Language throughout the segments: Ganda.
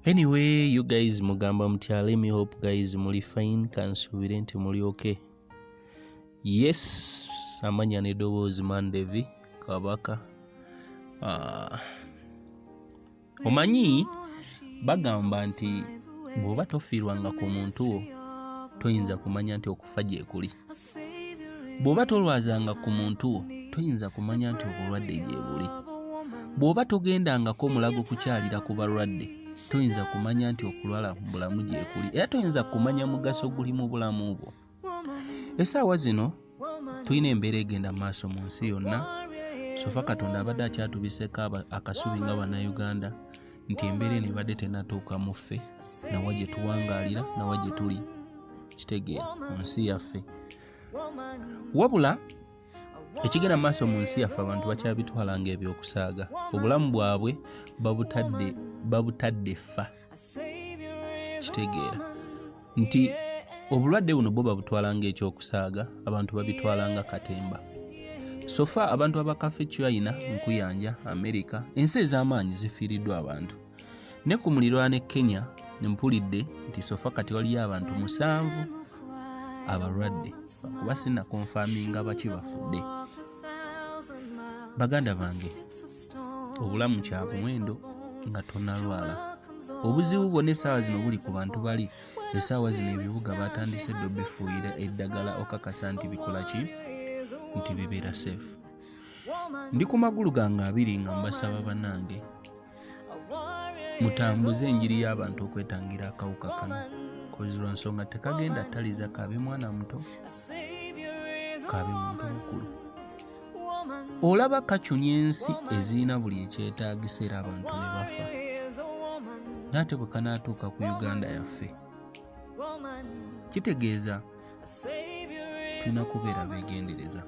Anyway, you guys mugamba mutya, let me hope guys muli fine, kansubire nti muli okay. Yes, amanya n'eddoboozi Mandevi Kabaka. Omanyi bagamba nti bw'oba tofiirwanga ku muntu wo toyinza kumanya nti okufa gye kuli. Bw'oba tolwazanga ku muntu wo toyinza kumanya nti obulwadde gye buli. Bw'oba togendangako mulago kukyalira ku balwadde toyinza kumanya nti okulwala mu bulamu gye kuli. Era toyinza kumanya mugaso guli mu bulamu bwo. Essaawa zino tulina embeera egenda mu maaso mu nsi yonna. Sofa Katonda abadde akyatubiseko akasubi nga Bannayuganda nti embeera eno ebadde tennatuuka mu ffe nawa gye tuwangaalira nawa gye tuli. Kitegeera mu nsi yaffe. Wabula ekigenda mu maaso mu nsi yaffe abantu bakyabitwala ng'ebyokusaaga. Obulamu bwabwe babutadde ffa. Kitegeera nti obulwadde buno bwo babutwala ng'ekyokusaaga, abantu babitwala nga katemba. Sofa abantu abakafe China, nkuyanja, America, ensi ez'amaanyi zifiiriddwa abantu. Ne ku muliraano Kenya mpulidde nti sofa kati waliyo abantu 7 abalwadde. Kuba sinnakonfaminga baki bafudde. Baganda bange, obulamu kya muwendo nga tonnalwala. Obuzibu bwonna essaawa zino buli ku bantu bali. Essaawa zino ebibuga batandise ddo bifuuyira eddagala okakasa nti bikola ki? Nti bibeera safe. Ndi ku magulu gange 2 nga mbasaba bannange mutambuze enjiri y'abantu okwetangira akawuka kano. Lwa nsonga tekagenda ttaliza kabi mwana muto, kabi muntu mukulu. Olaba kacunya ensi ezirina buli ekyetaagisa era abantu ne bafa. N'ate bwe kanaatuuka ku Uganda yaffe kitegeeza tulina kubeera beegendereza.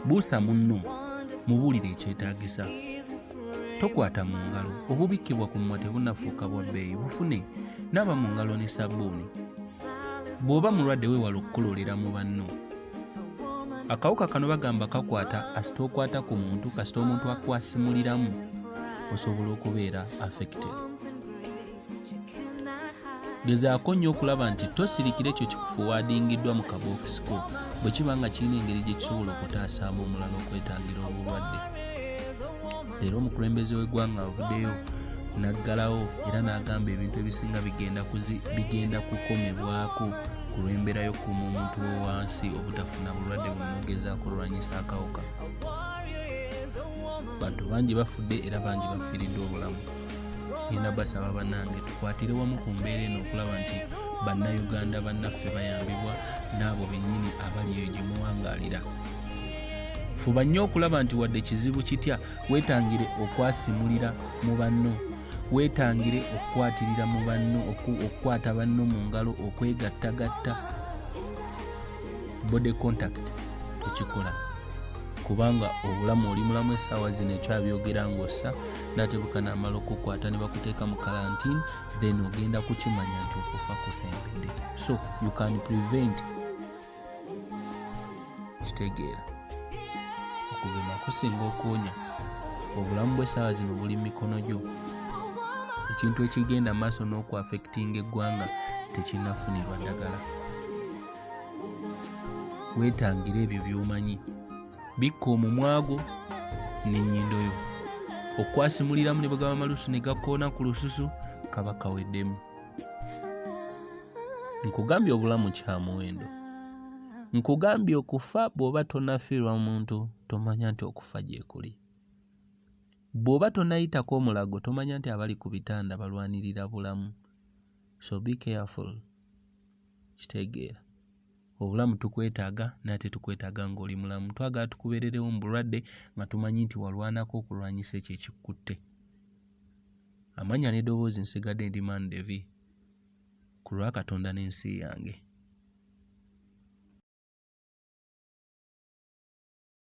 Buusa munno mubuulire ekyetaagisa. Tokwata mu ngalo. Obubikkibwa ku mumwa tebunnafuuka bwa bbeeyi. Bufune naaba mu ngalo ne sabbuuni. Bw'oba mulwadde weewala okukololera mu banno. Akawuka kano bagamba kakwata asita okwata ku muntu kasita omuntu akwasimuliramu osobola okubeera affected. Gezaako nnyo okulaba nti tosirikira ekyo kikufuwadingiddwa mu kabookisi ko bwe kiba nga kirina engeri gye kisobola okutaasaamu omulala okwetangira obulwadde. Leero omukulembeze w'eggwanga avuddeyo n'aggalawo era n'agamba ebintu ebisinga bigenda kukomebwako ku lw'embeera y'okuuma omuntu wansi obutafuna bulwadde buno n'ogezaako olwanyisa akawuka. Bantu bangi bafudde era bangi bafiiriddwe obulamu. Ngenda basaba bannange tukwatire wamu ku mbeera eno okulaba nti Bannayuganda bannaffe bayambibwa n'abo bennyini abali eyo gye muwangaalira. Fuba nnyo okulaba nti wadde kizibu kitya weetangire okwasimulira mu banno, weetangire okukwatirira mu banno, okukwata banno mu ngalo, okwegattagatta. Body contact tekikola. Kubanga obulamu oli mulamu essaawa zino ekyabyogera ng'ossa n'atebuka n'amala okukwata ne bakuteeka mu karantine then ogenda kukimanya nti okufa kusembedde. So you can prevent. Kitegeera okugema kusinga okuwonya. Obulamu bw'essaawa zino buli mu mikono gyo. Ekintu ekigenda maaso n'okuaffectinga eggwanga tekinnafunirwa ddagala. Weetangira ebyo by'omanyi. Bikka omumwa gwo n'ennyindo yo. Okwasimuliramu ne bagaba amalusu ne gakoona ku lususu kaba kaweddemu. Nkugambye obulamu kya muwendo. Nkugambye okufa bw'oba tonnafiirwa muntu tomanya nti okufa gye kuli. Bw'oba tonnayitako omulago tomanya nti abali ku bitanda balwanirira bulamu. So be careful. Kitegeera. Obulamu tukwetaaga n'ate tukwetaaga ng'oli mulamu. Twagala tukubeererewo mu bulwadde nga tumanyi nti walwanako okulwanyisa ekyo ekikutte. Amanya n'eddoboozi nsigadde ndi Mandevi ku lwa Katonda n'ensi yange.